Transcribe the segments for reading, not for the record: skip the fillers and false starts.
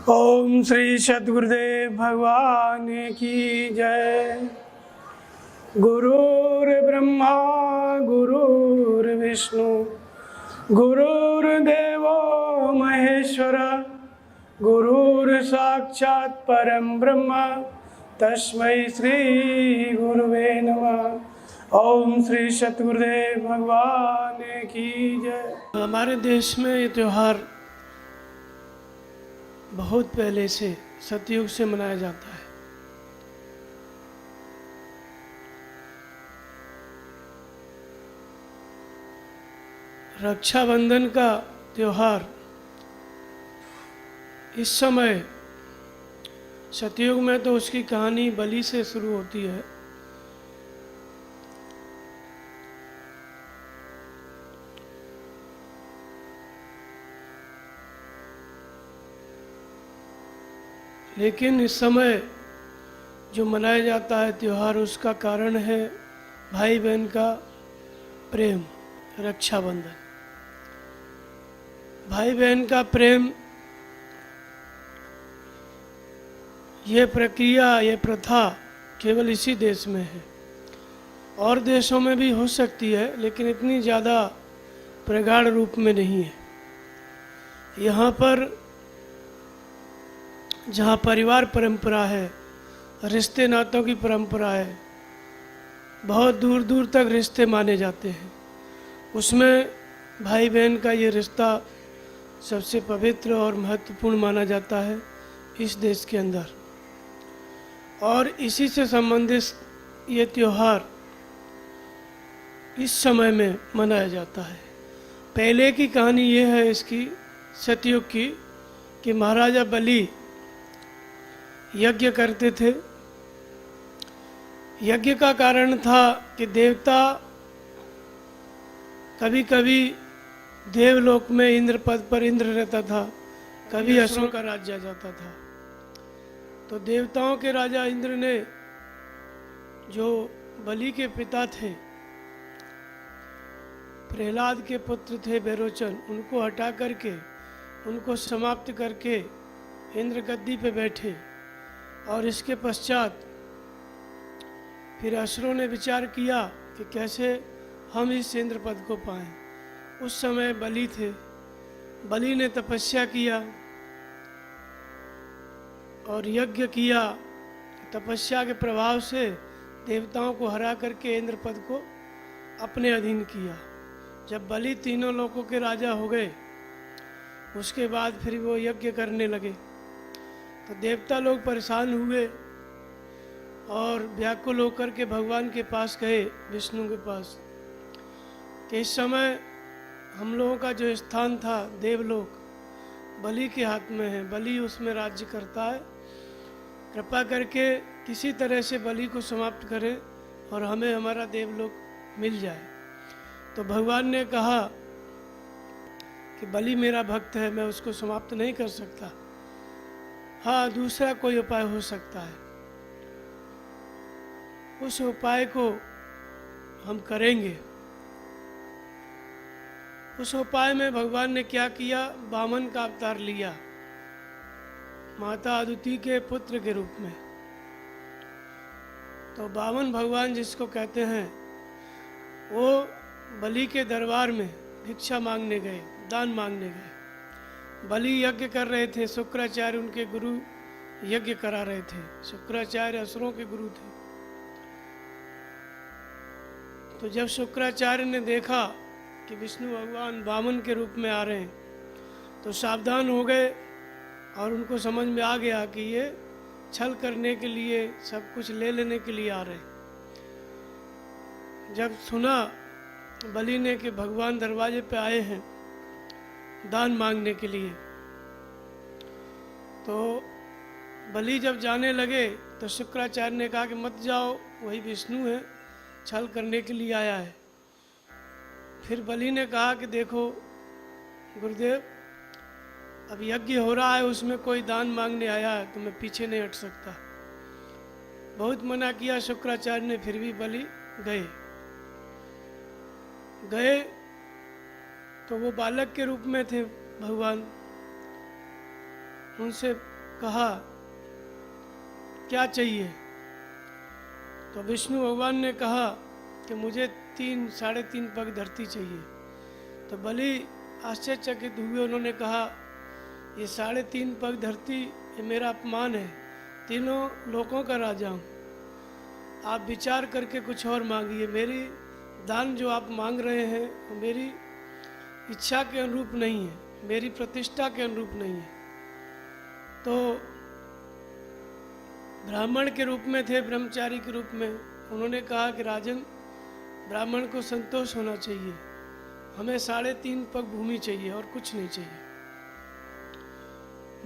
ओम श्री सद्गुरुदेव भगवान की जय। गुरुर्ब्रह्मा गुरुर्विष्णु गुरुर्देवो महेश्वर गुरुर्साक्षात् परम ब्रह्म तस्मै श्री गुरुवे नमः। ओम श्री सद्गुरुदेव भगवान की जय। हमारे देश में ये त्यौहार बहुत पहले से सतयुग से मनाया जाता है। रक्षाबंधन का त्यौहार इस समय सतयुग में तो उसकी कहानी बलि से शुरू होती है। लेकिन इस समय जो मनाया जाता है त्यौहार, उसका कारण है भाई बहन का प्रेम, रक्षाबंधन। भाई बहन का प्रेम, ये प्रक्रिया, ये प्रथा केवल इसी देश में है। और देशों में भी हो सकती है, लेकिन इतनी ज़्यादा प्रगाढ़ रूप में नहीं है। यहाँ पर जहाँ परिवार परंपरा है, रिश्ते नातों की परंपरा है, बहुत दूर दूर तक रिश्ते माने जाते हैं, उसमें भाई बहन का ये रिश्ता सबसे पवित्र और महत्वपूर्ण माना जाता है इस देश के अंदर। और इसी से संबंधित ये त्यौहार इस समय में मनाया जाता है। पहले की कहानी ये है इसकी, सतयुग की, कि महाराजा बलि यज्ञ करते थे। यज्ञ का कारण था कि देवता कभी कभी देवलोक में इंद्र पद पर इंद्र रहता था, कभी असुरों का राज्य जाता था। तो देवताओं के राजा इंद्र ने जो बलि के पिता थे, प्रहलाद के पुत्र थे बेरोचन, उनको हटा करके, उनको समाप्त करके इंद्र गद्दी पे बैठे। और इसके पश्चात फिर असुरों ने विचार किया कि कैसे हम इस इंद्र पद को पाएं। उस समय बलि थे, बलि ने तपस्या किया और यज्ञ किया। तपस्या के प्रभाव से देवताओं को हरा करके इंद्र पद को अपने अधीन किया। जब बलि तीनों लोकों के राजा हो गए, उसके बाद फिर वो यज्ञ करने लगे। तो देवता लोग परेशान हुए और व्याकुल होकर के भगवान के पास गए, विष्णु के पास, कि इस समय हम लोगों का जो स्थान था देवलोक, बलि के हाथ में है, बलि उसमें राज्य करता है। कृपा करके किसी तरह से बलि को समाप्त करें और हमें हमारा देवलोक मिल जाए। तो भगवान ने कहा कि बलि मेरा भक्त है, मैं उसको समाप्त नहीं कर सकता। हाँ, दूसरा कोई उपाय हो सकता है, उस उपाय को हम करेंगे। उस उपाय में भगवान ने क्या किया, वामन का अवतार लिया, माता अदिति के पुत्र के रूप में। तो वामन भगवान जिसको कहते हैं, वो बलि के दरबार में भिक्षा मांगने गए, दान मांगने गए। बलि यज्ञ कर रहे थे, शुक्राचार्य उनके गुरु यज्ञ करा रहे थे। शुक्राचार्य असुरों के गुरु थे। तो जब शुक्राचार्य ने देखा कि विष्णु भगवान वामन के रूप में आ रहे हैं, तो सावधान हो गए और उनको समझ में आ गया कि ये छल करने के लिए, सब कुछ ले लेने के लिए आ रहे हैं। जब सुना बलि ने कि भगवान दरवाजे पे आए हैं दान मांगने के लिए, तो बलि जब जाने लगे तो शुक्राचार्य ने कहा कि मत जाओ, वही विष्णु है, छल करने के लिए आया है। फिर बलि ने कहा कि देखो गुरुदेव, अब यज्ञ हो रहा है, उसमें कोई दान मांगने आया है, तो मैं पीछे नहीं हट सकता। बहुत मना किया शुक्राचार्य ने, फिर भी बलि गए। तो वो बालक के रूप में थे भगवान, उनसे कहा क्या चाहिए? तो विष्णु भगवान ने कहा कि मुझे 3-3.5 पग धरती चाहिए। तो बलि आश्चर्यचकित हुए, उन्होंने कहा ये 3.5 पग धरती ये मेरा अपमान है, तीनों लोकों का राजा हूँ, आप विचार करके कुछ और मांगिए। मेरी दान जो आप मांग रहे हैं वो मेरी इच्छा के अनुरूप नहीं है, मेरी प्रतिष्ठा के अनुरूप नहीं है। तो ब्राह्मण के रूप में थे, ब्रह्मचारी के रूप में, उन्होंने कहा कि राजन, ब्राह्मण को संतोष होना चाहिए, हमें 3.5 पग भूमि चाहिए और कुछ नहीं चाहिए।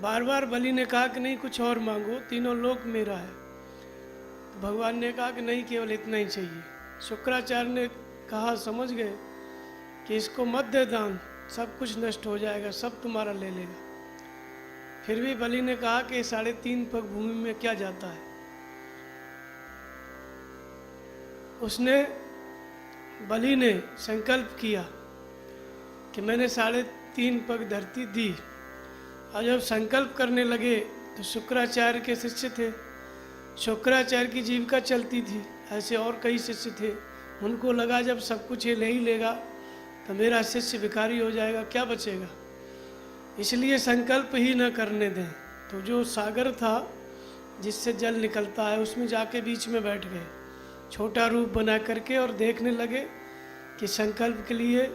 बार बार बलि ने कहा कि नहीं कुछ और मांगो, तीनों लोक मेरा है। तो भगवान ने कहा कि नहीं, केवल इतना ही चाहिए। शुक्राचार्य ने कहा, समझ गए कि इसको मत दे दान, सब कुछ नष्ट हो जाएगा, सब तुम्हारा ले लेगा। फिर भी बलि ने कहा कि 3.5 पग भूमि में क्या जाता है। बलि ने संकल्प किया कि मैंने 3.5 पग धरती दी। और जब संकल्प करने लगे तो शुक्राचार्य के शिष्य थे, शुक्राचार्य की जीविका चलती थी, ऐसे और कई शिष्य थे। उनको लगा जब सब कुछ ये ले ही लेगा तो मेरा शिष्य भिखारी हो जाएगा, क्या बचेगा, इसलिए संकल्प ही न करने दें। तो जो सागर था जिससे जल निकलता है उसमें जाके बीच में बैठ गए, छोटा रूप बना करके, और देखने लगे कि संकल्प के लिए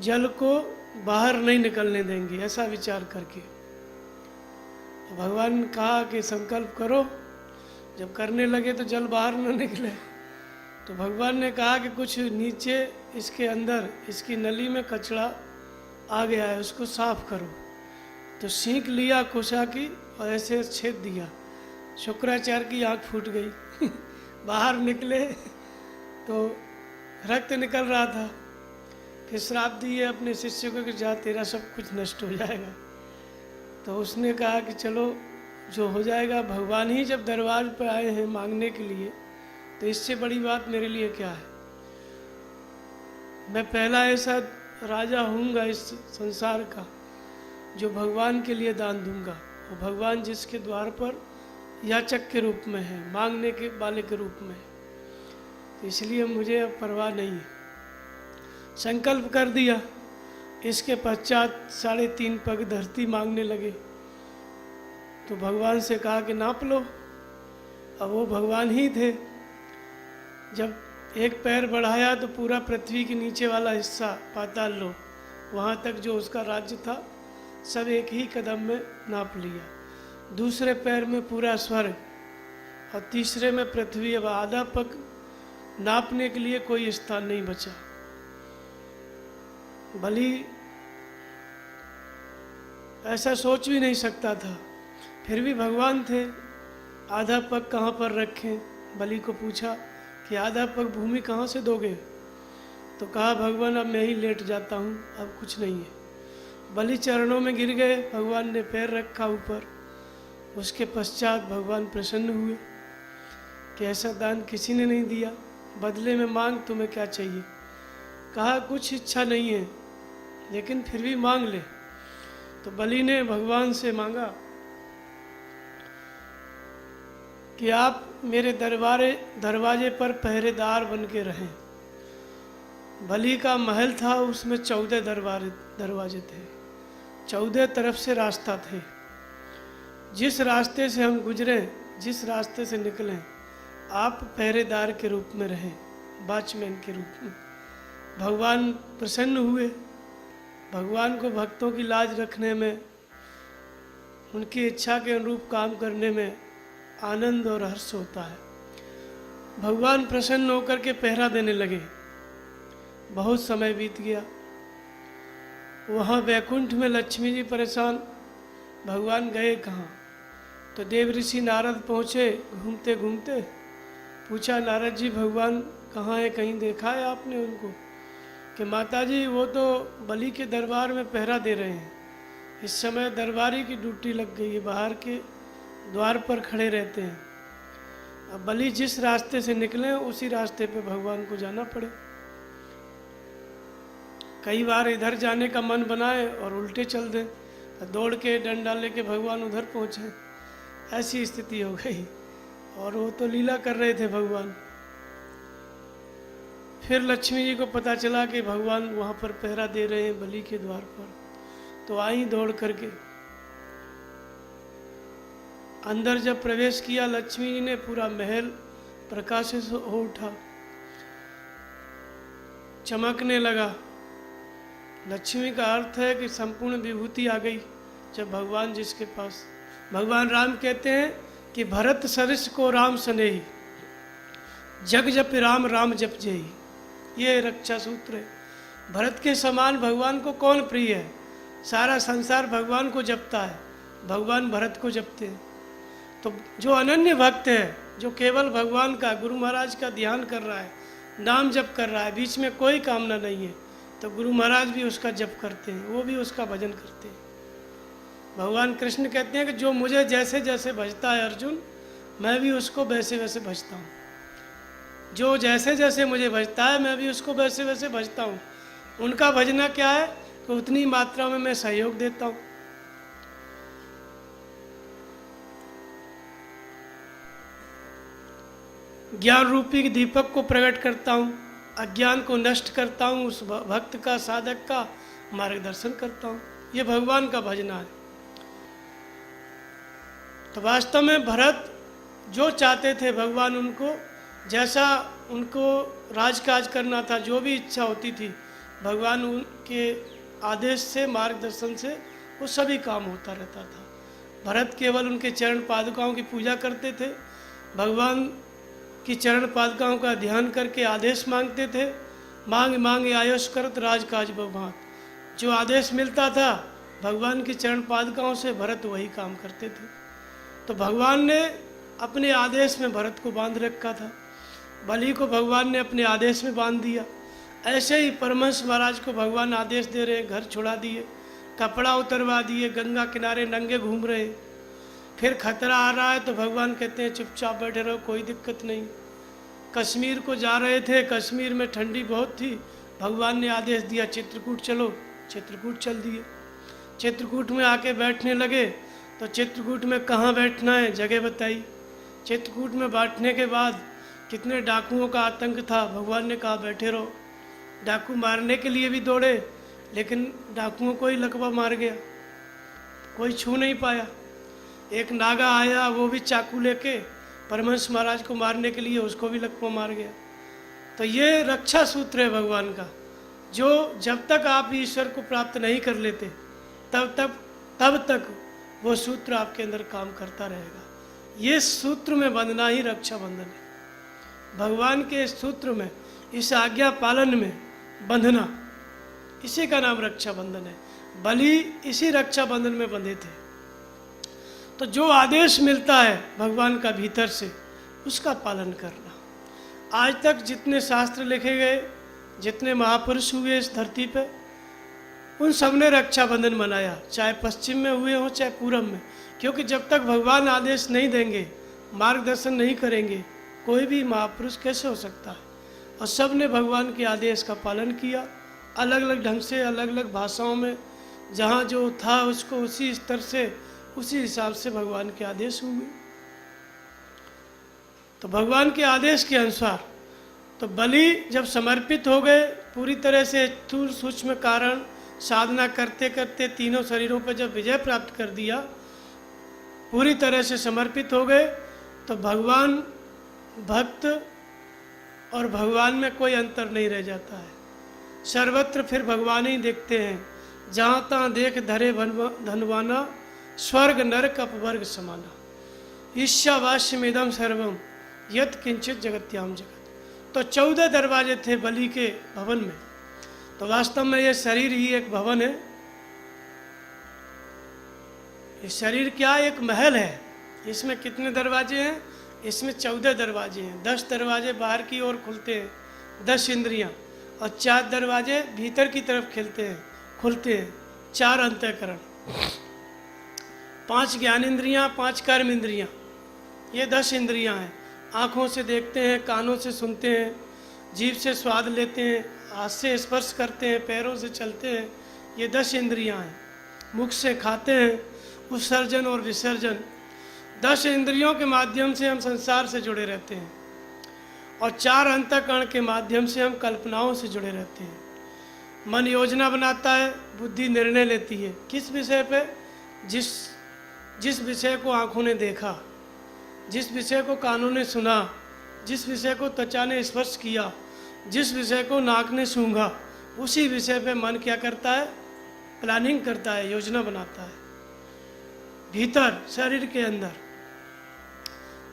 जल को बाहर नहीं निकलने देंगे, ऐसा विचार करके। तो भगवान ने कहा कि संकल्प करो। जब करने लगे तो जल बाहर न निकले। तो भगवान ने कहा कि कुछ नीचे इसके अंदर इसकी नली में कचरा आ गया है, उसको साफ करो। तो सींक लिया कुशा की और ऐसे छेद दिया, शुक्राचार्य की आँख फूट गई बाहर निकले तो रक्त निकल रहा था। फिर श्राप दिए अपने शिष्य को कि जा, तेरा सब कुछ नष्ट हो जाएगा। तो उसने कहा कि चलो जो हो जाएगा, भगवान ही जब दरबार पर आए हैं मांगने के लिए तो इससे बड़ी बात मेरे लिए क्या है। मैं पहला ऐसा राजा होऊंगा इस संसार का जो भगवान के लिए दान दूंगा, और भगवान जिसके द्वार पर याचक के रूप में है, मांगने के वाले के रूप में है, तो इसलिए मुझे अब परवाह नहीं है। संकल्प कर दिया। इसके पश्चात 3.5 पग धरती मांगने लगे। तो भगवान से कहा कि नाप लो। अब वो भगवान ही थे। जब एक पैर बढ़ाया तो पूरा पृथ्वी के नीचे वाला हिस्सा पाताल लोक, वहाँ तक जो उसका राज्य था सब एक ही कदम में नाप लिया। दूसरे पैर में पूरा स्वर्ग और तीसरे में पृथ्वी। अब आधा पग नापने के लिए कोई स्थान नहीं बचा। बलि ऐसा सोच भी नहीं सकता था, फिर भी भगवान थे, आधा पग कहाँ पर रखें। बलि को पूछा कि आधा पग भूमि कहाँ से दोगे? तो कहा भगवान अब मैं ही लेट जाता हूँ, अब कुछ नहीं है। बलि चरणों में गिर गए, भगवान ने पैर रखा ऊपर। उसके पश्चात भगवान प्रसन्न हुए कि ऐसा दान किसी ने नहीं दिया, बदले में मांग, तुम्हें क्या चाहिए। कहा कुछ इच्छा नहीं है लेकिन फिर भी मांग ले। तो बलि ने भगवान से मांगा कि आप मेरे दरवाजे पर पहरेदार बन के रहें। बलि का महल था, उसमें 14 दरवाजे थे, 14 तरफ से रास्ता थे। जिस रास्ते से हम गुजरे, जिस रास्ते से निकलें, आप पहरेदार के रूप में रहें, वॉचमैन के रूप में। भगवान प्रसन्न हुए। भगवान को भक्तों की लाज रखने में, उनकी इच्छा के अनुरूप काम करने में आनंद और हर्ष होता है। भगवान प्रसन्न होकर के पहरा देने लगे। बहुत समय बीत गया। वहाँ वैकुंठ में लक्ष्मी जी परेशान, भगवान गए कहाँ। तो देव ऋषि नारद पहुँचे घूमते घूमते। पूछा नारद जी भगवान कहाँ है, कहीं देखा है आपने उनको? कि माता जी वो तो बलि के दरबार में पहरा दे रहे हैं, इस समय दरबारी की ड्यूटी लग गई है, बाहर के द्वार पर खड़े रहते हैं। अब बलि जिस रास्ते से निकले उसी रास्ते पे भगवान को जाना पड़े। कई बार इधर जाने का मन बनाए और उल्टे चल दें। तो दौड़ के डंडा लेके भगवान उधर पहुँचे, ऐसी स्थिति हो गई। और वो तो लीला कर रहे थे भगवान। फिर लक्ष्मी जी को पता चला कि भगवान वहाँ पर पहरा दे रहे हैं बलि के द्वार पर, तो आई दौड़ करके। अंदर जब प्रवेश किया लक्ष्मी जी ने, पूरा महल प्रकाशित हो उठा, चमकने लगा। लक्ष्मी का अर्थ है कि संपूर्ण विभूति आ गई जब भगवान जिसके पास। भगवान राम कहते हैं कि भरत सरिस को राम स्नेही, जग जप राम राम जप जेही। ये रक्षा सूत्र है। भरत के समान भगवान को कौन प्रिय है? सारा संसार भगवान को जपता है, भगवान भरत को जपते हैं। तो जो अनन्य भक्त है, जो केवल भगवान का, गुरु महाराज का ध्यान कर रहा है, नाम जप कर रहा है, बीच में कोई कामना नहीं है, तो गुरु महाराज भी उसका जप करते हैं, वो भी उसका भजन करते हैं। भगवान कृष्ण कहते हैं कि जो मुझे जैसे जैसे भजता है अर्जुन, मैं भी उसको वैसे वैसे भजता हूँ। जो जैसे जैसे मुझे भजता है, मैं भी उसको वैसे वैसे भजता हूँ। उनका भजना क्या है कि उतनी मात्रा में मैं सहयोग देता हूँ। ज्ञान रूपी दीपक को प्रकट करता हूँ, अज्ञान को नष्ट करता हूँ, उस भक्त का, साधक का मार्गदर्शन करता हूँ। ये भगवान का भजना है। तो वास्तव में भरत जो चाहते थे, भगवान उनको जैसा उनको राजकाज करना था, जो भी इच्छा होती थी, भगवान उनके आदेश से, मार्गदर्शन से वो सभी काम होता रहता था। भरत केवल उनके चरण पादुकाओं की पूजा करते थे, भगवान की चरण पादुकाओं का ध्यान करके आदेश मांगते थे। मांग मांगे आयुष करत राजकाज बहुभांत। जो आदेश मिलता था भगवान की चरण पादुकाओं से, भरत वही काम करते थे। तो भगवान ने अपने आदेश में भरत को बांध रखा था, बलि को भगवान ने अपने आदेश में बांध दिया। ऐसे ही परमहंस महाराज को भगवान आदेश दे रहे हैं, घर छुड़ा दिए, कपड़ा उतरवा दिए, गंगा किनारे नंगे घूम रहे। फिर खतरा आ रहा है तो भगवान कहते हैं चुपचाप बैठे रहो, कोई दिक्कत नहीं। कश्मीर को जा रहे थे, कश्मीर में ठंडी बहुत थी, भगवान ने आदेश दिया चित्रकूट चलो, चित्रकूट चल दिए। चित्रकूट में आके बैठने लगे तो चित्रकूट में कहाँ बैठना है जगह बताई। चित्रकूट में बैठने के बाद कितने डाकुओं का आतंक था, भगवान ने कहा बैठे रहो। डाकू मारने के लिए भी दौड़े, लेकिन डाकुओं को ही लकवा मार गया, कोई छू नहीं पाया। एक नागा आया, वो भी चाकू लेके परमहंस महाराज को मारने के लिए, उसको भी लकवा मार गया। तो ये रक्षा सूत्र है भगवान का, जो जब तक आप ईश्वर को प्राप्त नहीं कर लेते तब तक वो सूत्र आपके अंदर काम करता रहेगा। ये सूत्र में बंधना ही रक्षा बंधन है। भगवान के सूत्र में, इस आज्ञा पालन में बंधना, इसी का नाम रक्षा बंधन है। बलि इसी रक्षा बंधन में बंधे थे। तो जो आदेश मिलता है भगवान का भीतर से, उसका पालन करना। आज तक जितने शास्त्र लिखे गए, जितने महापुरुष हुए इस धरती पे, उन सब ने रक्षाबंधन मनाया, चाहे पश्चिम में हुए हों चाहे पूरब में। क्योंकि जब तक भगवान आदेश नहीं देंगे, मार्गदर्शन नहीं करेंगे, कोई भी महापुरुष कैसे हो सकता है। और सब ने भगवान के आदेश का पालन किया, अलग अलग ढंग से, अलग अलग भाषाओं में, जहाँ जो था उसको उसी स्तर से, उसी हिसाब से भगवान के आदेश हुए। तो भगवान के आदेश के अनुसार तो बलि जब समर्पित हो गए, पूरी तरह से स्थूल सूक्ष्म कारण साधना करते करते तीनों शरीरों पर जब विजय प्राप्त कर दिया, पूरी तरह से समर्पित हो गए, तो भगवान, भक्त और भगवान में कोई अंतर नहीं रह जाता है। सर्वत्र फिर भगवान ही देखते हैं। जहाँ तहाँ देख धरे धनवाना, स्वर्ग नरक अपवर्ग समाना। ईशावास्यमिदं सर्वम यत् किंचित जगत्याम जगत। तो 14 दरवाजे थे बलि के भवन में। तो वास्तव में ये शरीर ही एक भवन है। ये शरीर क्या, एक महल है। इसमें कितने दरवाजे हैं? इसमें 14 दरवाजे हैं। 10 दरवाजे बाहर की ओर खुलते हैं, 10 इंद्रियां, और 4 दरवाजे भीतर की तरफ खुलते हैं, 4 अंतःकरण, 5 ज्ञान इंद्रियां, 5 कर्म इंद्रियां। ये 10 इंद्रियां हैं। आँखों से देखते हैं, कानों से सुनते हैं, जीभ से स्वाद लेते हैं, हाथ से स्पर्श करते हैं, पैरों से चलते हैं। ये 10 इंद्रियां हैं। मुख से खाते हैं, उत्सर्जन और विसर्जन 10 इंद्रियों के माध्यम से हम संसार से जुड़े रहते हैं और 4 अंतःकरण के माध्यम से हम कल्पनाओं से जुड़े रहते हैं। मन योजना बनाता है, बुद्धि निर्णय लेती है। किस विषय पे? जिस विषय को आँखों ने देखा, जिस विषय को कानों ने सुना, जिस विषय को त्वचा ने स्पर्श किया, जिस विषय को नाक ने सूंघा, उसी विषय पे मन क्या करता है? प्लानिंग करता है, योजना बनाता है। भीतर शरीर के अंदर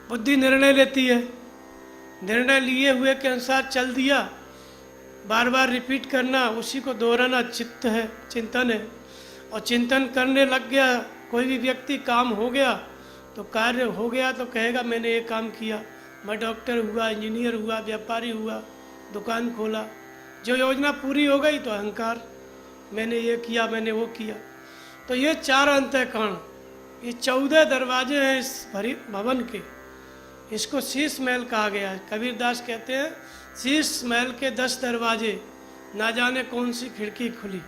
बुद्धि निर्णय लेती है, निर्णय लिए हुए के अनुसार चल दिया, बार बार रिपीट करना, उसी को दोहराना चित्त है, चिंतन है। और चिंतन करने लग गया कोई भी व्यक्ति, काम हो गया तो कार्य हो गया तो कहेगा मैंने ये काम किया, मैं डॉक्टर हुआ, इंजीनियर हुआ, व्यापारी हुआ, दुकान खोला। जो योजना पूरी हो गई तो अहंकार, मैंने ये किया, मैंने वो किया। तो ये 4 अंतःकरण, ये 14 दरवाजे हैं इस भवन के। इसको शीश महल कहा गया है। कबीरदास कहते हैं शीश महल के 10 दरवाजे, ना जाने कौन सी खिड़की खुली।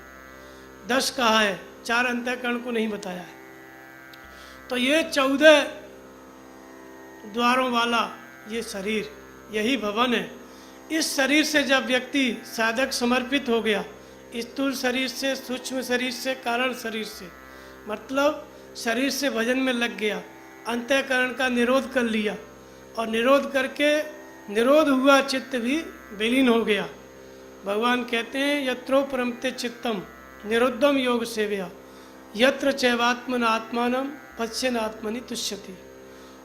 10 कहा है, 4 अंतःकरण को नहीं बताया है। तो ये 14 द्वारों वाला ये शरीर, यही भवन है। इस शरीर से जब व्यक्ति साधक समर्पित हो गया, स्थूल शरीर से, सूक्ष्म शरीर से, कारण शरीर से, मतलब शरीर से भजन में लग गया, अंतःकरण का निरोध कर लिया और निरोध करके निरोध हुआ चित्त भी विलीन हो गया। भगवान कहते हैं यत्रो परमते चित्तम निरुद्धम योग सेव्या यत्र चैवात्मन आत्मानम पश्यन आत्मनि तुष्यति।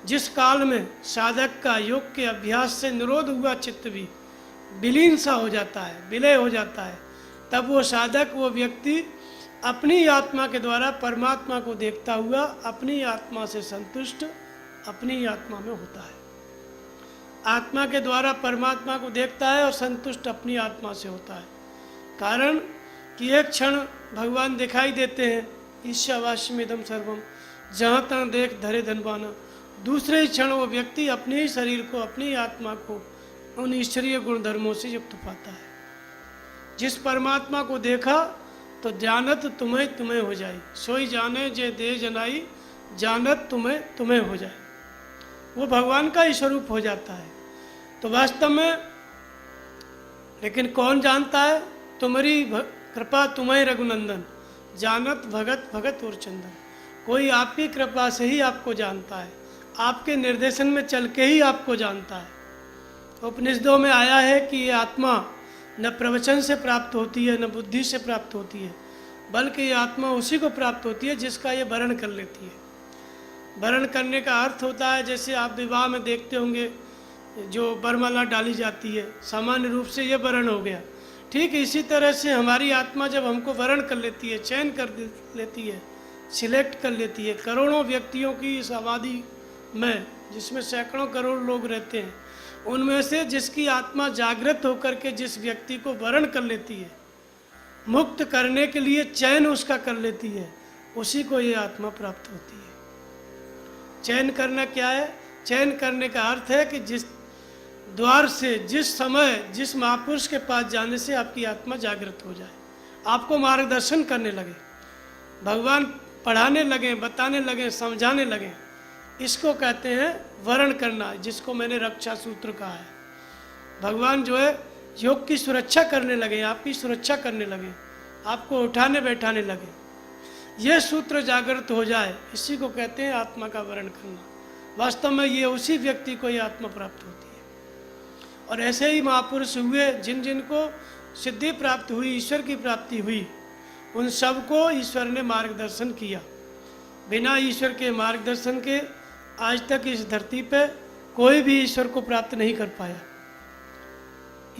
जिस काल में साधक का योग के अभ्यास से निरोध हुआ चित्त भी विलीन सा हो जाता है, विलय हो जाता है, तब वो साधक, वो व्यक्ति अपनी आत्मा के द्वारा परमात्मा को देखता हुआ अपनी आत्मा से संतुष्ट अपनी आत्मा में होता है। आत्मा के द्वारा परमात्मा को देखता है और संतुष्ट अपनी आत्मा से होता है। कारण कि एक क्षण भगवान दिखाई देते हैं, ईशावास्यमिदं सर्वम, जहाँ तहाँ देख धरे धनवाना। दूसरे ही क्षण वो व्यक्ति अपने ही शरीर को, अपनी आत्मा को उन ईश्वरीय गुण धर्मों से युक्त पाता है। जिस परमात्मा को देखा तो जानत तुम्हें तुम्हें हो जाए, सोई जाने जे दे जनाई, जानत तुम्हें तुम्हें हो जाए। वो भगवान का ही स्वरूप हो जाता है। तो वास्तव में लेकिन कौन जानता है? तुम्हारी कृपा तुम्हें रघुनंदन, जानत भगत भगत और चंदन। कोई आपकी कृपा से ही आपको जानता है, आपके निर्देशन में चल के ही आपको जानता है। उपनिषदों में आया है कि ये आत्मा न प्रवचन से प्राप्त होती है, न बुद्धि से प्राप्त होती है, बल्कि ये आत्मा उसी को प्राप्त होती है जिसका ये वरण कर लेती है। वरण करने का अर्थ होता है, जैसे आप विवाह में देखते होंगे जो वरमाला डाली जाती है, सामान्य रूप से ये वरण हो गया। ठीक इसी तरह से हमारी आत्मा जब हमको वरण कर लेती है, चयन कर लेती है, सिलेक्ट कर लेती है। करोड़ों व्यक्तियों की इस आबादी में, जिसमें सैकड़ों करोड़ लोग रहते हैं, उनमें से जिसकी आत्मा जागृत होकर के जिस व्यक्ति को वरण कर लेती है, मुक्त करने के लिए चयन उसका कर लेती है, उसी को ये आत्मा प्राप्त होती है। चयन करना क्या है? चयन करने का अर्थ है कि जिस द्वार से, जिस समय, जिस महापुरुष के पास जाने से आपकी आत्मा जागृत हो जाए, आपको मार्गदर्शन करने लगे, भगवान पढ़ाने लगे, बताने लगे, समझाने लगे, इसको कहते हैं वरण करना, जिसको मैंने रक्षा सूत्र कहा है। भगवान जो है योग की सुरक्षा करने लगे, आपकी सुरक्षा करने लगे, आपको उठाने बैठाने लगे। यह सूत्र जागृत हो जाए, इसी को कहते हैं आत्मा का वरण करना। वास्तव में ये उसी व्यक्ति को ये आत्मा प्राप्त होती है। और ऐसे ही महापुरुष हुए जिन जिन को सिद्धि प्राप्त हुई, ईश्वर की प्राप्ति हुई, उन सबको ईश्वर ने मार्गदर्शन किया। बिना ईश्वर के मार्गदर्शन के आज तक इस धरती पे कोई भी ईश्वर को प्राप्त नहीं कर पाया।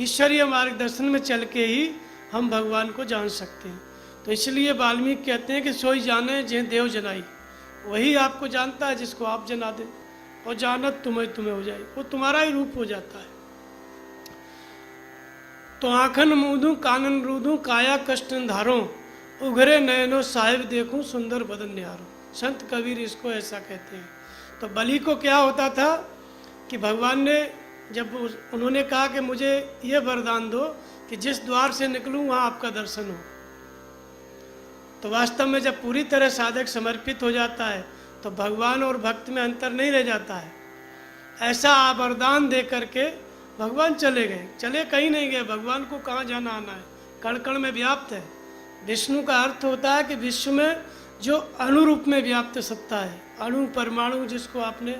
ईश्वरीय मार्गदर्शन में चल के ही हम भगवान को जान सकते हैं। तो इसलिए वाल्मीकि कहते हैं कि सोई जाने जे देव जनाई। वही आपको जानता है जिसको आप जना दें, और जानत तुम्हें तुम्हें हो जाए, वो तुम्हारा ही रूप हो जाता है। तो आँखन मूंदूं कानन रूदूं काया कष्ट धारों, उघरे नयनो साहिब देखूं सुंदर बदन निहारो। संत कबीर इसको ऐसा कहते हैं। तो बलि को क्या होता था कि भगवान ने जब उन्होंने कहा कि मुझे ये वरदान दो कि जिस द्वार से निकलूं वहाँ आपका दर्शन हो, तो वास्तव में जब पूरी तरह साधक समर्पित हो जाता है तो भगवान और भक्त में अंतर नहीं रह जाता है। ऐसा आप वरदान दे करके भगवान चले गए, चले कहीं नहीं गए। भगवान को कहाँ जाना आना है, कण कण में व्याप्त है। विष्णु का अर्थ होता है कि विश्व में जो अणुरूप में व्याप्त सत्ता है, अणु परमाणु जिसको आपने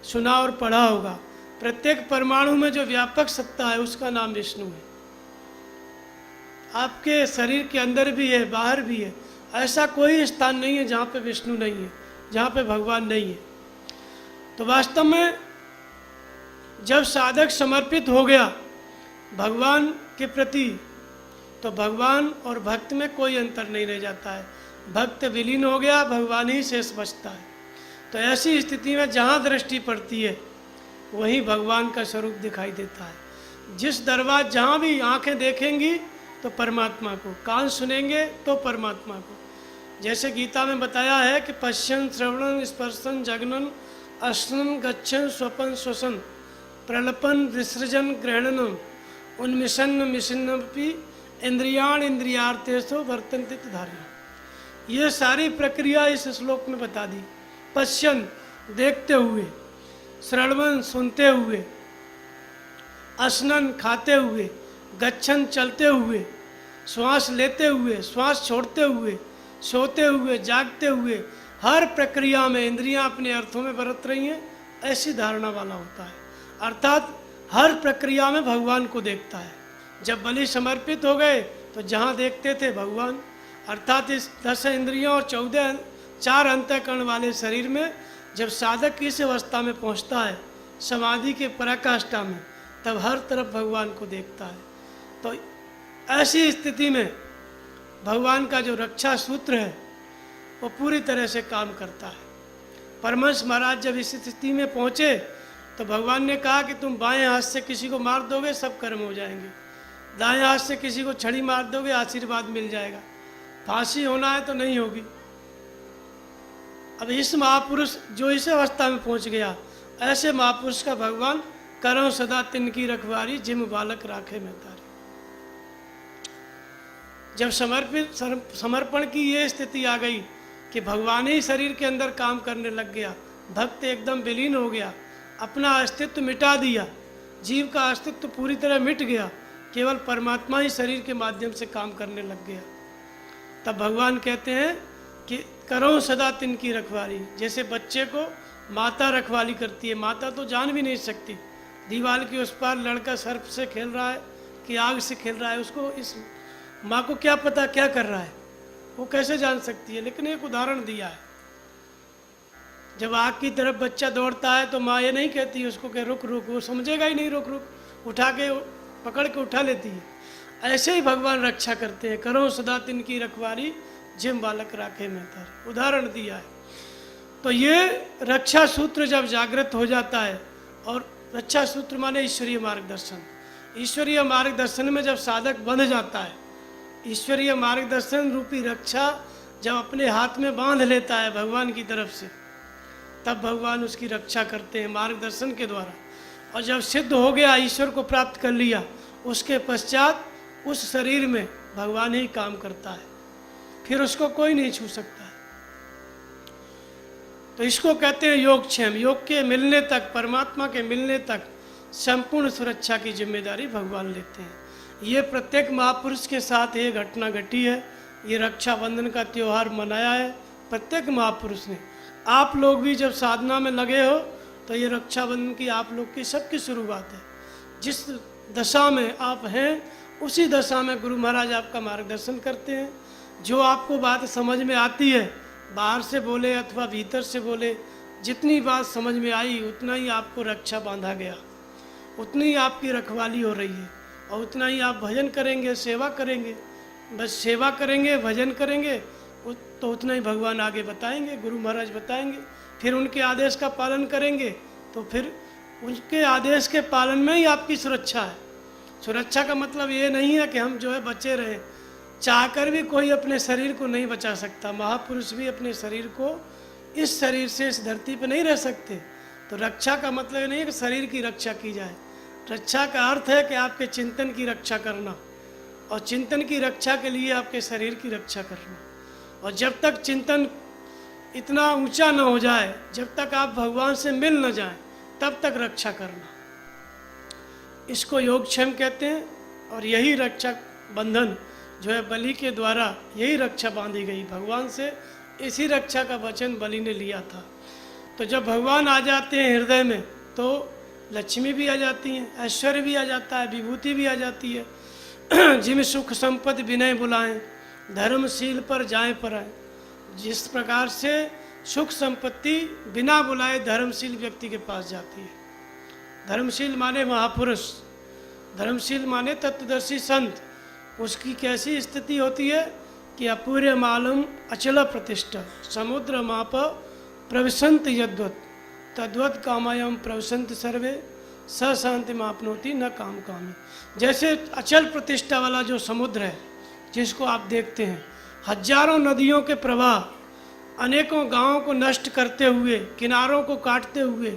सुना और पढ़ा होगा, प्रत्येक परमाणु में जो व्यापक सत्ता है उसका नाम विष्णु है। आपके शरीर के अंदर भी है, बाहर भी है। ऐसा कोई स्थान नहीं है जहाँ पे विष्णु नहीं है, जहाँ पे भगवान नहीं है। तो वास्तव में जब साधक समर्पित हो गया भगवान के प्रति, तो भगवान और भक्त में कोई अंतर नहीं रह जाता है। भक्त विलीन हो गया, भगवान ही शेष बचता है। तो ऐसी स्थिति में जहाँ दृष्टि पड़ती है वहीं भगवान का स्वरूप दिखाई देता है। जिस दरवाज़ जहाँ भी आंखें देखेंगी तो परमात्मा को, कान सुनेंगे तो परमात्मा को। जैसे गीता में बताया है कि पश्यन श्रवणन स्पर्शन जगनन अश्नन गच्छन स्वपन श्वसन प्रलपन विसृजन ग्रहणनम उन्मिषन्न मिशन्नपि इंद्रियाण इंद्रियार्थेषु वर्तन्ते धार्य। ये सारी प्रक्रिया इस श्लोक में बता दी। पश्यन देखते हुए, श्रवण सुनते हुए, अश्नन खाते हुए, गच्छन चलते हुए, श्वास लेते हुए, श्वास छोड़ते हुए, सोते हुए, जागते हुए, हर प्रक्रिया में इंद्रियां अपने अर्थों में बरत रही हैं, ऐसी धारणा वाला होता है। अर्थात हर प्रक्रिया में भगवान को देखता है। जब बलि समर्पित हो गए तो जहाँ देखते थे भगवान, अर्थात इस 10 इंद्रियों और 4 अंतःकरण वाले शरीर में जब साधक इस अवस्था में पहुँचता है, समाधि के पराकाष्ठा में, तब हर तरफ भगवान को देखता है। तो ऐसी स्थिति में भगवान का जो रक्षा सूत्र है वो पूरी तरह से काम करता है। परमहंस महाराज जब इस स्थिति में पहुँचे तो भगवान ने कहा कि तुम बाएं हाथ से किसी को मार दोगे सब कर्म हो जाएंगे, दाएं हाथ से किसी को छड़ी मार दोगे आशीर्वाद मिल जाएगा, फांसी होना है तो नहीं होगी। अब इस महापुरुष जो इस अवस्था में पहुंच गया, ऐसे महापुरुष का भगवान करो सदा तिनकी रखवारी जिम बालक राखे में तारी। जब समर्पण की ये स्थिति आ गई कि भगवान ही शरीर के अंदर काम करने लग गया, भक्त एकदम विलीन हो गया, अपना अस्तित्व मिटा दिया, जीव का अस्तित्व पूरी तरह मिट गया, केवल परमात्मा ही शरीर के माध्यम से काम करने लग गया, तब भगवान कहते हैं कि करो सदा तिनकी रखवाली। जैसे बच्चे को माता रखवाली करती है, माता तो जान भी नहीं सकती दीवार के उस पार लड़का सर्प से खेल रहा है कि आग से खेल रहा है, उसको इस माँ को क्या पता क्या कर रहा है, वो कैसे जान सकती है। लेकिन एक उदाहरण दिया है, जब आग की तरफ बच्चा दौड़ता है तो माँ ये नहीं कहती उसको कि रुक रुक, वो समझेगा ही नहीं, रुक रुक, उठा के पकड़ के उठा लेती है। ऐसे ही भगवान रक्षा करते हैं, करो सदा तिनकी रखवाली जिम बालक राखे में तारी, उदाहरण दिया है। तो ये रक्षा सूत्र जब जागृत हो जाता है, और रक्षा सूत्र माने ईश्वरीय मार्गदर्शन, ईश्वरीय मार्गदर्शन में जब साधक बंध जाता है, ईश्वरीय मार्गदर्शन रूपी रक्षा जब अपने हाथ में बांध लेता है भगवान की तरफ से, तब भगवान उसकी रक्षा करते हैं मार्गदर्शन के द्वारा। और जब सिद्ध हो गया, ईश्वर को प्राप्त कर लिया, उसके पश्चात उस शरीर में भगवान ही काम करता है, फिर उसको कोई नहीं छू सकता है। तो इसको कहते हैं योगक्षेम। योग के मिलने तक, परमात्मा के मिलने तक संपूर्ण सुरक्षा की जिम्मेदारी भगवान लेते हैं। ये प्रत्येक महापुरुष के साथ ये घटना घटी है। ये रक्षाबंधन का त्यौहार मनाया है प्रत्येक महापुरुष ने। आप लोग भी जब साधना में लगे हो तो ये रक्षाबंधन की आप लोग की सबकी शुरुआत है। जिस दशा में आप हैं उसी दशा में गुरु महाराज आपका मार्गदर्शन करते हैं। जो आपको बात समझ में आती है, बाहर से बोले अथवा भीतर से बोले, जितनी बात समझ में आई उतना ही आपको रक्षा बांधा गया, उतनी ही आपकी रखवाली हो रही है, और उतना ही आप भजन करेंगे, सेवा करेंगे। बस सेवा करेंगे, भजन करेंगे तो उतना ही भगवान आगे बताएंगे, गुरु महाराज बताएंगे। फिर उनके आदेश का पालन करेंगे तो फिर उनके आदेश के पालन में ही आपकी सुरक्षा है। सुरक्षा का मतलब ये नहीं है कि हम जो है बचे रहें। चाहकर भी कोई अपने शरीर को नहीं बचा सकता। महापुरुष भी अपने शरीर को, इस शरीर से इस धरती पर नहीं रह सकते। तो रक्षा का मतलब नहीं है कि शरीर की रक्षा की जाए। रक्षा का अर्थ है कि आपके चिंतन की रक्षा करना, और चिंतन की रक्षा के लिए आपके शरीर की रक्षा करना। और जब तक चिंतन इतना ऊंचा न हो जाए, जब तक आप भगवान से मिल न जाएं, तब तक रक्षा करना। इसको योगक्षेम कहते हैं। और यही रक्षा बंधन जो है बलि के द्वारा यही रक्षा बांधी गई भगवान से। इसी रक्षा का वचन बलि ने लिया था। तो जब भगवान आ जाते हैं हृदय में तो लक्ष्मी भी आ जाती हैं, ऐश्वर्य भी आ जाता है, विभूति भी आ जाती है। जिम सुख संपत्ति विनय बुलाएं, धर्मशील पर जाएं पर आए। जिस प्रकार से सुख संपत्ति बिना बुलाए धर्मशील व्यक्ति के पास जाती है। धर्मशील माने महापुरुष, धर्मशील माने तत्वदर्शी संत। उसकी कैसी स्थिति होती है कि अपूर्य मालम अचल प्रतिष्ठा, समुद्र माप प्रविशंत यद्वत तद्वत कामायम प्रविशंत सर्वे स शांति मापनोति न काम कामी। जैसे अचल प्रतिष्ठा वाला जो समुद्र है जिसको आप देखते हैं, हजारों नदियों के प्रवाह अनेकों गांवों को नष्ट करते हुए, किनारों को काटते हुए,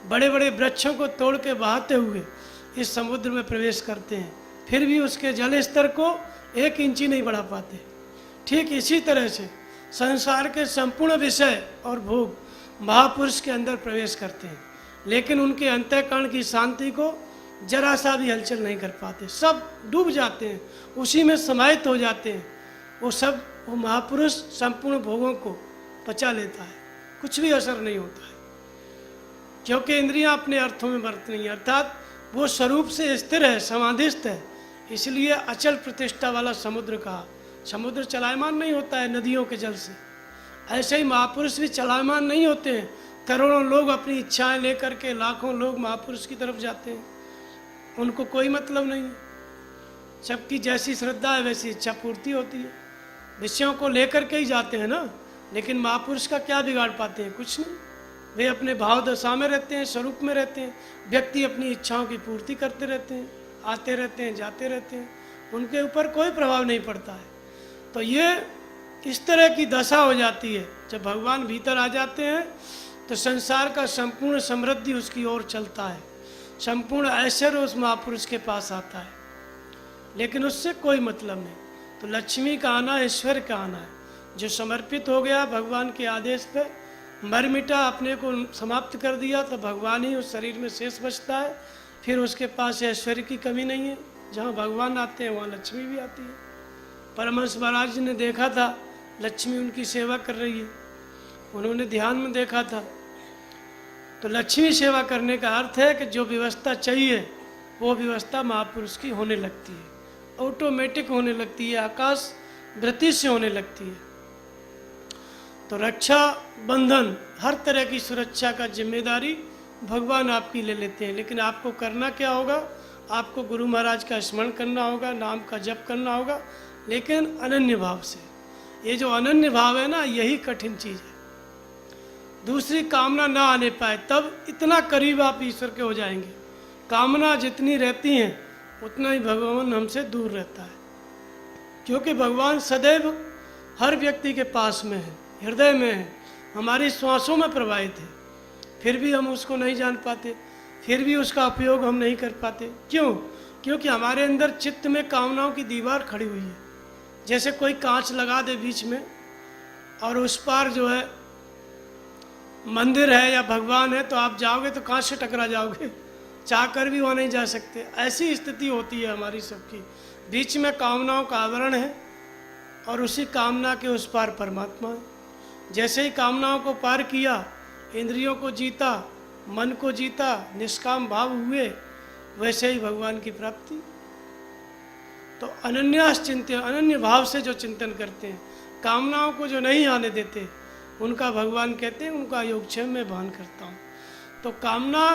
बड़े बड़े वृक्षों को तोड़ के बहाते हुए इस समुद्र में प्रवेश करते हैं, फिर भी उसके जल स्तर को 1 इंच नहीं बढ़ा पाते। ठीक इसी तरह से संसार के संपूर्ण विषय और भोग महापुरुष के अंदर प्रवेश करते हैं, लेकिन उनके अंतःकरण की शांति को जरा सा भी हलचल नहीं कर पाते। सब डूब जाते हैं, उसी में समाहित हो जाते हैं। वो महापुरुष संपूर्ण भोगों को पचा लेता है, कुछ भी असर नहीं होता है, क्योंकि इंद्रियां अपने अर्थों में बरत नहीं, अर्थात वो स्वरूप से स्थिर है, समाधिस्थ है। इसलिए अचल प्रतिष्ठा वाला समुद्र कहा। समुद्र चलायमान नहीं होता है नदियों के जल से, ऐसे ही महापुरुष भी चलायमान नहीं होते हैं। करोड़ों लोग अपनी इच्छाएं लेकर के, लाखों लोग महापुरुष की तरफ जाते हैं, उनको कोई मतलब नहीं है। सबकी जैसी श्रद्धा है वैसी इच्छा पूर्ति होती है। विषयों को लेकर के ही जाते हैं ना, लेकिन महापुरुष का क्या बिगाड़ पाते हैं? कुछ नहीं। वे अपने भाव दशा में रहते हैं, स्वरूप में रहते हैं। व्यक्ति अपनी इच्छाओं की पूर्ति करते रहते हैं, आते रहते हैं, जाते रहते हैं, उनके ऊपर कोई प्रभाव नहीं पड़ता है। तो ये इस तरह की दशा हो जाती है। जब भगवान भीतर आ जाते हैं तो संसार का संपूर्ण समृद्धि उसकी ओर चलता है, संपूर्ण ऐश्वर्य उस महापुरुष के पास आता है, लेकिन उससे कोई मतलब नहीं। तो लक्ष्मी का आना ऐश्वर्य का आना है। जो समर्पित हो गया भगवान के आदेश पे, मर मिटा, अपने को समाप्त कर दिया, तो भगवान ही उस शरीर में शेष बचता है। फिर उसके पास ऐश्वर्य की कमी नहीं है। जहाँ भगवान आते हैं वहाँ लक्ष्मी भी आती है। परमहंस महाराज जी ने देखा था लक्ष्मी उनकी सेवा कर रही है, उन्होंने ध्यान में देखा था। तो लक्ष्मी सेवा करने का अर्थ है कि जो व्यवस्था चाहिए वो व्यवस्था महापुरुष की होने लगती है, ऑटोमेटिक होने लगती है, आकाश वृत्ति से होने लगती है। तो रक्षा बंधन, हर तरह की सुरक्षा का जिम्मेदारी भगवान आपकी ले लेते हैं, लेकिन आपको करना क्या होगा? आपको गुरु महाराज का स्मरण करना होगा, नाम का जप करना होगा, लेकिन अनन्य भाव से। ये जो अनन्य भाव है ना, यही कठिन चीज़ है। दूसरी कामना ना आने पाए तब इतना करीब आप ईश्वर के हो जाएंगे। कामना जितनी रहती है उतना ही भगवान हमसे दूर रहता है, क्योंकि भगवान सदैव हर व्यक्ति के पास में है, हृदय में है, हमारी श्वासों में प्रवाहित है। फिर भी हम उसको नहीं जान पाते, फिर भी उसका उपयोग हम नहीं कर पाते। क्यों? क्योंकि हमारे अंदर चित्त में कामनाओं की दीवार खड़ी हुई है। जैसे कोई कांच लगा दे बीच में और उस पार जो है मंदिर है या भगवान है, तो आप जाओगे तो कांच से टकरा जाओगे, चाह कर भी वहाँ नहीं जा सकते। ऐसी स्थिति होती है हमारी सबकी। बीच में कामनाओं का आवरण है और उसी कामना के उस पार परमात्मा है। जैसे ही कामनाओं को पार किया, इंद्रियों को जीता, मन को जीता, निष्काम भाव हुए, वैसे ही भगवान की प्राप्ति। तो अनन्यास चिंत्य, अनन्य भाव से जो चिंतन करते हैं, कामनाओं को जो नहीं आने देते, उनका भगवान कहते हैं उनका योगक्षेम में भान करता हूँ। तो कामना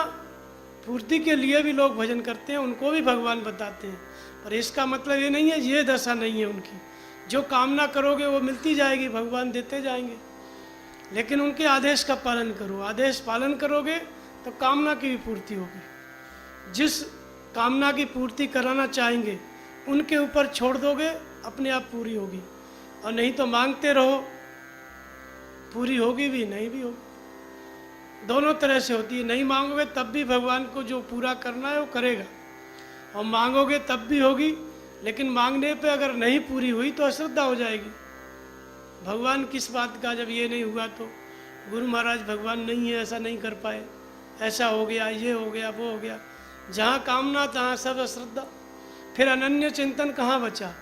पूर्ति के लिए भी लोग भजन करते हैं, उनको भी भगवान बताते हैं, पर इसका मतलब ये नहीं है ये दशा नहीं है उनकी। जो कामना करोगे वो मिलती जाएगी, भगवान देते जाएंगे, लेकिन उनके आदेश का पालन करो। आदेश पालन करोगे तो कामना की भी पूर्ति होगी। जिस कामना की पूर्ति कराना चाहेंगे उनके ऊपर छोड़ दोगे, अपने आप पूरी होगी। और नहीं तो मांगते रहो, पूरी होगी भी, नहीं भी होगी। दोनों तरह से होती है। नहीं मांगोगे तब भी भगवान को जो पूरा करना है वो करेगा, और मांगोगे तब भी होगी। लेकिन मांगने पे अगर नहीं पूरी हुई तो अश्रद्धा हो जाएगी। भगवान किस बात का, जब ये नहीं हुआ तो गुरु महाराज भगवान नहीं है, ऐसा नहीं कर पाए, ऐसा हो गया, ये हो गया, वो हो गया। जहाँ कामना तहाँ सब अश्रद्धा। फिर अनन्य चिंतन कहाँ बचा?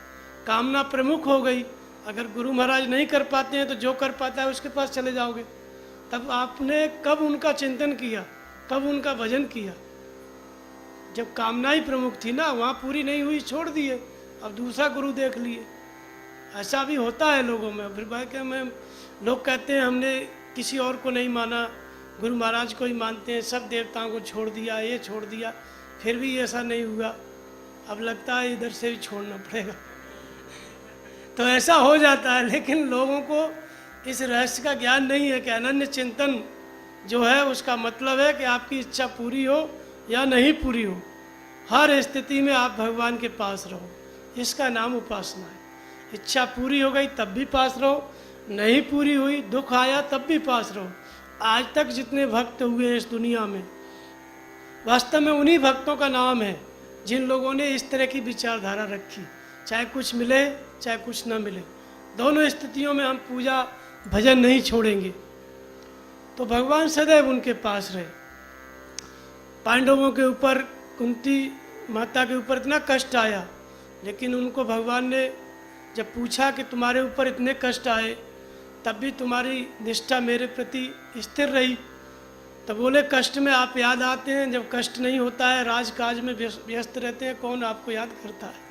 कामना प्रमुख हो गई। अगर गुरु महाराज नहीं कर पाते हैं तो जो कर पाता है उसके पास चले जाओगे। तब आपने कब उनका चिंतन किया, कब उनका भजन किया? जब कामना ही प्रमुख थी ना, वहाँ पूरी नहीं हुई, छोड़ दिए, अब दूसरा गुरु देख लिए। ऐसा भी होता है लोगों में। फिर भाई क्या, मैं लोग कहते हैं हमने किसी और को नहीं माना, गुरु महाराज को ही मानते हैं, सब देवताओं को छोड़ दिया, ये छोड़ दिया, फिर भी ऐसा नहीं हुआ, अब लगता है इधर से भी छोड़ना पड़ेगा। तो ऐसा हो जाता है। लेकिन लोगों को इस रहस्य का ज्ञान नहीं है कि अनन्य चिंतन जो है उसका मतलब है कि आपकी इच्छा पूरी हो या नहीं पूरी हो, हर स्थिति में आप भगवान के पास रहो। इसका नाम उपासना है। इच्छा पूरी हो गई तब भी पास रहो, नहीं पूरी हुई, दुख आया तब भी पास रहो। आज तक जितने भक्त हुए इस दुनिया में, वास्तव में उन्हीं भक्तों का नाम है जिन लोगों ने इस तरह की विचारधारा रखी, चाहे कुछ मिले चाहे कुछ न मिले, दोनों स्थितियों में हम पूजा भजन नहीं छोड़ेंगे। तो भगवान सदैव उनके पास रहे। पांडवों के ऊपर, कुंती माता के ऊपर इतना कष्ट आया, लेकिन उनको भगवान ने जब पूछा कि तुम्हारे ऊपर इतने कष्ट आए तब भी तुम्हारी निष्ठा मेरे प्रति स्थिर रही, तब बोले कष्ट में आप याद आते हैं, जब कष्ट नहीं होता है, राजकाज में व्यस्त रहते हैं, कौन आपको याद करता है?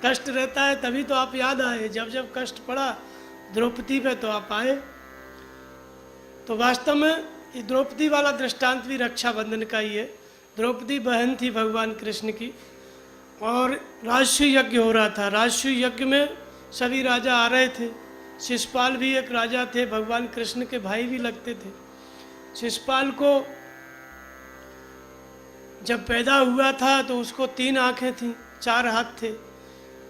कष्ट रहता है तभी तो आप याद आए। जब जब कष्ट पड़ा द्रौपदी पे तो आप आए। तो वास्तव में ये द्रौपदी वाला दृष्टांत भी रक्षाबंधन का ही है। द्रौपदी बहन थी भगवान कृष्ण की, और राजसूय यज्ञ हो रहा था। राजसूय यज्ञ में सभी राजा आ रहे थे। शिशुपाल भी एक राजा थे, भगवान कृष्ण के भाई भी लगते थे। शिशुपाल को जब पैदा हुआ था तो उसको 3 आँखें थीं, 4 हाथ थे।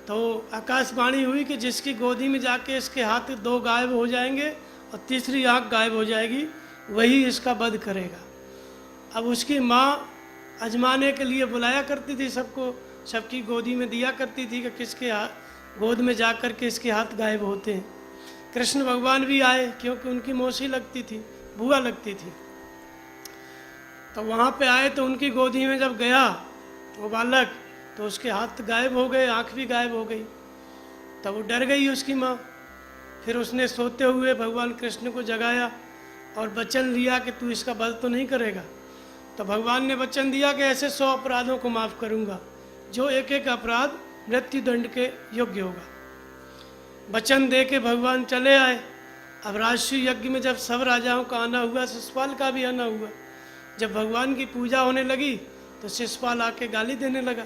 तो आकाशवाणी हुई कि जिसकी गोदी में जाके इसके हाथ 2 गायब हो जाएंगे और तीसरी आँख गायब हो जाएगी, वही इसका वध करेगा। अब उसकी माँ आजमाने के लिए बुलाया करती थी सबको, सबकी गोदी में दिया करती थी कि किसके गोद में जा कर के इसके हाथ गायब होते हैं। कृष्ण भगवान भी आए क्योंकि उनकी मौसी लगती थी, बुआ लगती थी। तो वहाँ पे आए तो उनकी गोदी में जब गया वो बालक, तो उसके हाथ गायब हो गए, आँख भी गायब हो गई। तब वो डर गई उसकी माँ। फिर उसने सोते हुए भगवान कृष्ण को जगाया और वचन लिया कि तू इसका वध तो नहीं करेगा। तो भगवान ने वचन दिया कि ऐसे 100 अपराधों को माफ़ करूँगा, जो एक एक अपराध मृत्यु दंड के योग्य होगा। वचन दे के भगवान चले आए। अब राजसूय यज्ञ में जब सब राजाओं का आना हुआ, शिशुपाल का भी आना हुआ। जब भगवान की पूजा होने लगी तो शिशुपाल आके गाली देने लगा।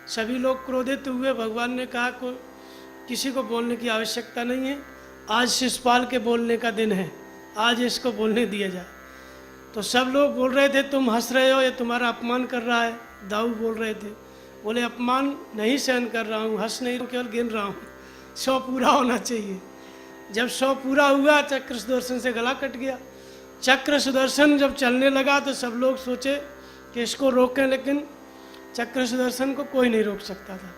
सभी लोग क्रोधित हुए। भगवान ने कहा को किसी को बोलने की आवश्यकता नहीं है, आज शिशुपाल के बोलने का दिन है, आज इसको बोलने दिया जाए। तो सब लोग बोल रहे थे तुम हंस रहे हो, ये तुम्हारा अपमान कर रहा है। दाऊ बोल रहे थे, बोले अपमान नहीं सहन कर रहा हूँ, हंस नहीं, केवल गिन रहा हूँ, 100 पूरा होना चाहिए। जब 100 पूरा हुआ, चक्र सुदर्शन से गला कट गया। चक्र सुदर्शन जब चलने लगा तो सब लोग सोचे कि इसको रोकें, लेकिन चक्र सुदर्शन को कोई नहीं रोक सकता था।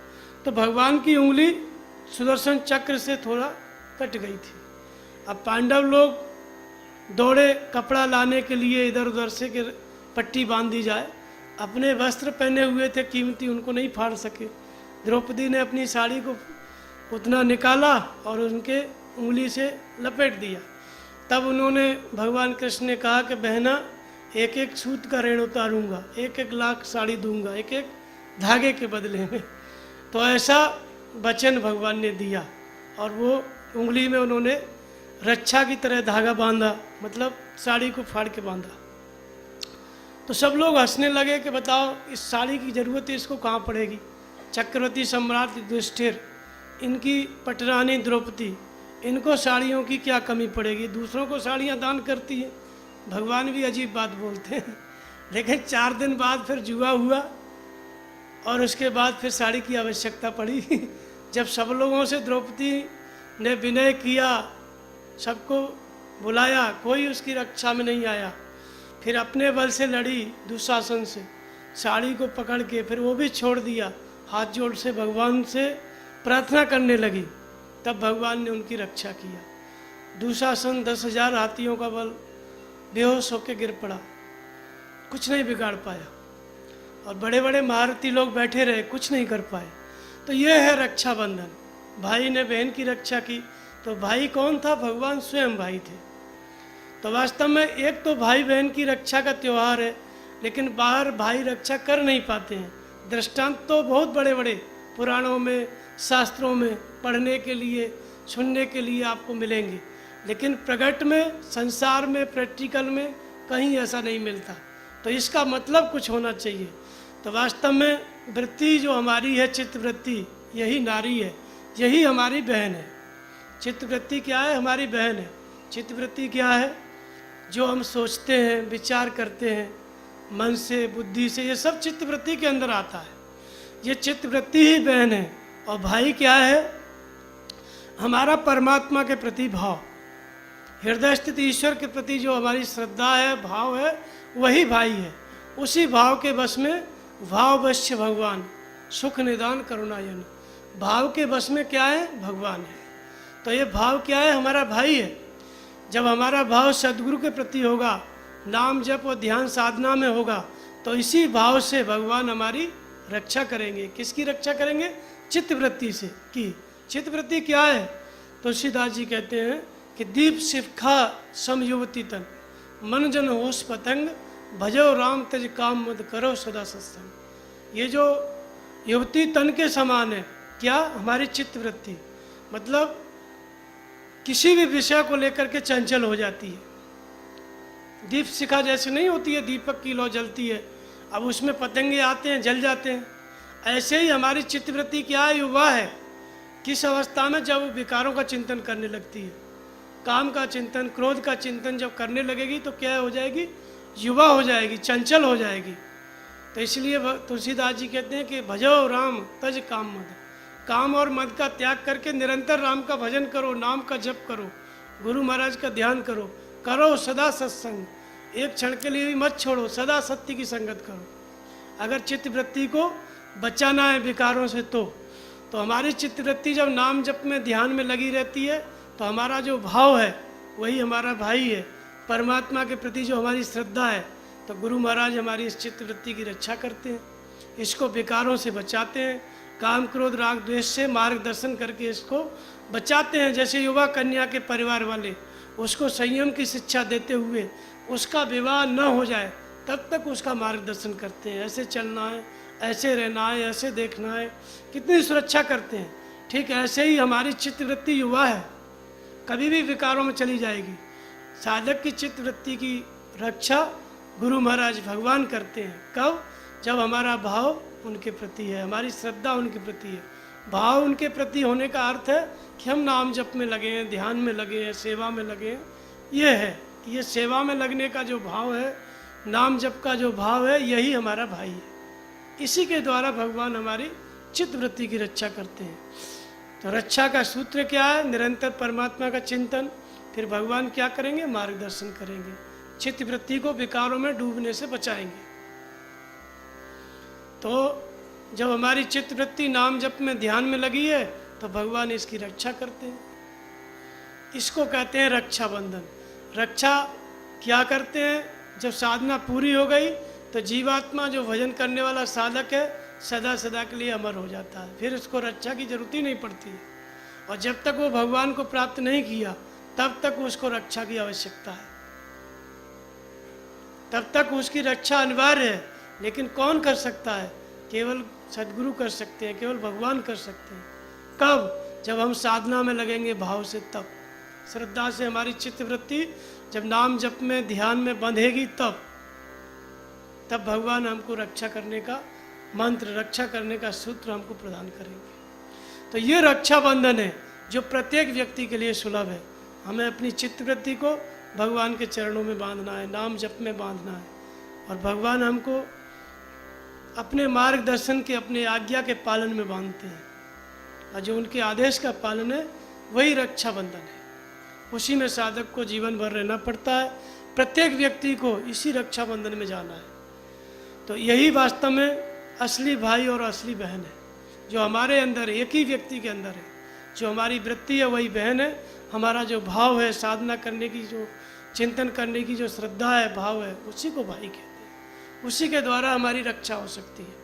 तो भगवान की उंगली सुदर्शन चक्र से थोड़ा कट गई थी। अब पांडव लोग दौड़े कपड़ा लाने के लिए, इधर उधर से कि पट्टी बांध दी जाए। अपने वस्त्र पहने हुए थे कीमती, उनको नहीं फाड़ सके। द्रौपदी ने अपनी साड़ी को उतना निकाला और उनके उंगली से लपेट दिया। तब उन्होंने भगवान कृष्ण ने कहा कि बहना, एक एक सूत का ऋण उतारूंगा, 1-1 लाख साड़ी दूंगा, 1-1 धागे के बदले में। तो ऐसा वचन भगवान ने दिया और वो उंगली में उन्होंने रक्षा की तरह धागा बांधा, मतलब साड़ी को फाड़ के बांधा। तो सब लोग हंसने लगे कि बताओ इस साड़ी की ज़रूरत है, इसको कहाँ पड़ेगी। चक्रवर्ती सम्राट युधिष्ठिर, इनकी पटरानी द्रौपदी, इनको साड़ियों की क्या कमी पड़ेगी, दूसरों को साड़ियाँ दान करती हैं। भगवान भी अजीब बात बोलते हैं। लेकिन 4 दिन बाद फिर जुआ हुआ और उसके बाद फिर साड़ी की आवश्यकता पड़ी। जब सब लोगों से द्रौपदी ने विनय किया, सबको बुलाया, कोई उसकी रक्षा में नहीं आया। फिर अपने बल से लड़ी दुशासन से, साड़ी को पकड़ के, फिर वो भी छोड़ दिया। हाथ जोड़ से भगवान से प्रार्थना करने लगी, तब भगवान ने उनकी रक्षा किया। दुशासन 10,000 हाथियों का बल, बेहोश होकर गिर पड़ा, कुछ नहीं बिगाड़ पाया। और बड़े बड़े महारथी लोग बैठे रहे, कुछ नहीं कर पाए। तो ये है रक्षाबंधन। भाई ने बहन की रक्षा की। तो भाई कौन था? भगवान स्वयं भाई थे। तो वास्तव में एक तो भाई बहन की रक्षा का त्यौहार है, लेकिन बाहर भाई रक्षा कर नहीं पाते हैं। दृष्टांत तो बहुत बड़े बड़े पुराणों में, शास्त्रों में पढ़ने के लिए, सुनने के लिए आपको मिलेंगे, लेकिन प्रगट में, संसार में, प्रैक्टिकल में कहीं ऐसा नहीं मिलता। तो इसका मतलब कुछ होना चाहिए। तो वास्तव में वृत्ति जो हमारी है, चित्तवृत्ति, यही नारी है, यही हमारी बहन है। चित्तवृत्ति क्या है? हमारी बहन है। चित्तवृत्ति क्या है? जो हम सोचते हैं, विचार करते हैं मन से, बुद्धि से, ये सब चित्तवृत्ति के अंदर आता है। ये चित्तवृत्ति ही बहन है। और भाई क्या है? हमारा परमात्मा के प्रति भाव, हृदय स्थित ईश्वर के प्रति जो हमारी श्रद्धा है, भाव है, वही भाई है। उसी भाव के बस में भाववश्य भगवान, सुख निदान करुणायन। भाव के बस में क्या है? भगवान है। तो ये भाव क्या है? हमारा भाई है। जब हमारा भाव सद्गुरु के प्रति होगा, नाम जप और ध्यान साधना में होगा, तो इसी भाव से भगवान हमारी रक्षा करेंगे। किसकी रक्षा करेंगे? चित्तवृत्ति से की। चित्तवृत्ति क्या है? तुलसीदास जी कहते हैं कि दीप शिखा समयुवती तन, मन जन होश पतंग, भजो राम तज काम मद करो सदा सत्संग। ये जो युवती तन के समान है, क्या? हमारी चित्तवृत्ति। मतलब किसी भी विषय को लेकर के चंचल हो जाती है। दीप शिखा जैसे नहीं होती है, दीपक की लौ जलती है, अब उसमें पतंगे आते हैं, जल जाते हैं। ऐसे ही हमारी चित्तवृत्ति क्या है? युवा है। किस अवस्था में? जब वो विकारों का चिंतन करने लगती है, काम का चिंतन, क्रोध का चिंतन जब करने लगेगी, तो क्या हो जाएगी? युवा हो जाएगी, चंचल हो जाएगी। तो इसलिए तुलसीदास जी कहते हैं कि भजो राम तज काम मद। काम और मद का त्याग करके निरंतर राम का भजन करो, नाम का जप करो, गुरु महाराज का ध्यान करो, करो सदा सत्संग। एक क्षण के लिए भी मत छोड़ो, सदा सत्य की संगत करो। अगर चित्तवृत्ति को बचाना है विकारों से, तो हमारी चित्तवृत्ति जब नाम जप में, ध्यान में लगी रहती है, तो हमारा जो भाव है वही हमारा भाई है। परमात्मा के प्रति जो हमारी श्रद्धा है, तो गुरु महाराज हमारी इस चित्तवृत्ति की रक्षा करते हैं, इसको विकारों से बचाते हैं, काम क्रोध राग द्वेष से मार्गदर्शन करके इसको बचाते हैं। जैसे युवा कन्या के परिवार वाले उसको संयम की शिक्षा देते हुए उसका विवाह न हो जाए तब तक उसका मार्गदर्शन करते हैं। ऐसे चलना है, ऐसे रहना है, ऐसे देखना है, कितनी सुरक्षा करते हैं। ठीक ऐसे ही हमारी चित्तवृत्ति युवा है, कभी भी विकारों में चली जाएगी। साधक की चित्तवृत्ति की रक्षा गुरु महाराज भगवान करते हैं। कब? जब हमारा भाव उनके प्रति है, हमारी श्रद्धा उनके प्रति है। भाव उनके प्रति होने का अर्थ है कि हम नाम जप में लगे हैं, ध्यान में लगे हैं, सेवा में लगे हैं। ये है कि ये सेवा में लगने का जो भाव है, नाम जप का जो भाव है, यही हमारा भाई है। इसी के द्वारा भगवान हमारी चित्तवृत्ति की रक्षा करते हैं। तो रक्षा का सूत्र क्या है? निरंतर परमात्मा का चिंतन। फिर भगवान क्या करेंगे? मार्गदर्शन करेंगे, चित्तवृत्ति को विकारों में डूबने से बचाएंगे। तो जब हमारी चित्तवृत्ति नाम जप में, ध्यान में लगी है, तो भगवान इसकी रक्षा करते हैं। इसको कहते हैं रक्षाबंधन। रक्षा क्या करते हैं? जब साधना पूरी हो गई, तो जीवात्मा जो भजन करने वाला साधक है, सदा सदा के लिए अमर हो जाता है। फिर उसको रक्षा की जरूरत ही नहीं पड़ती है। और जब तक वो भगवान को प्राप्त नहीं किया, तब तक उसको रक्षा की आवश्यकता है, तब तक उसकी रक्षा अनिवार्य है। लेकिन कौन कर सकता है? केवल सद्गुरु कर सकते हैं, केवल भगवान कर सकते हैं। कब? जब हम साधना में लगेंगे भाव से, तब श्रद्धा से हमारी चित्तवृत्ति जब नाम जप में, ध्यान में बंधेगी, तब भगवान हमको रक्षा करने का मंत्र, रक्षा करने का सूत्र हमको प्रदान करेंगे। तो ये रक्षाबंधन है जो प्रत्येक व्यक्ति के लिए सुलभ है। हमें अपनी चित्तवृत्ति को भगवान के चरणों में बांधना है, नाम जप में बांधना है, और भगवान हमको अपने मार्गदर्शन के, अपने आज्ञा के पालन में बांधते हैं। और जो उनके आदेश का पालन है, वही रक्षाबंधन है। उसी में साधक को जीवन भर रहना पड़ता है। प्रत्येक व्यक्ति को इसी रक्षाबंधन में जाना है। तो यही वास्तव में असली भाई और असली बहन है, जो हमारे अंदर, एक ही व्यक्ति के अंदर है। जो हमारी वृत्ति है वही बहन है, हमारा जो भाव है, साधना करने की जो चिंतन करने की जो श्रद्धा है, भाव है, उसी को भाई कहते हैं। उसी के द्वारा हमारी रक्षा हो सकती है।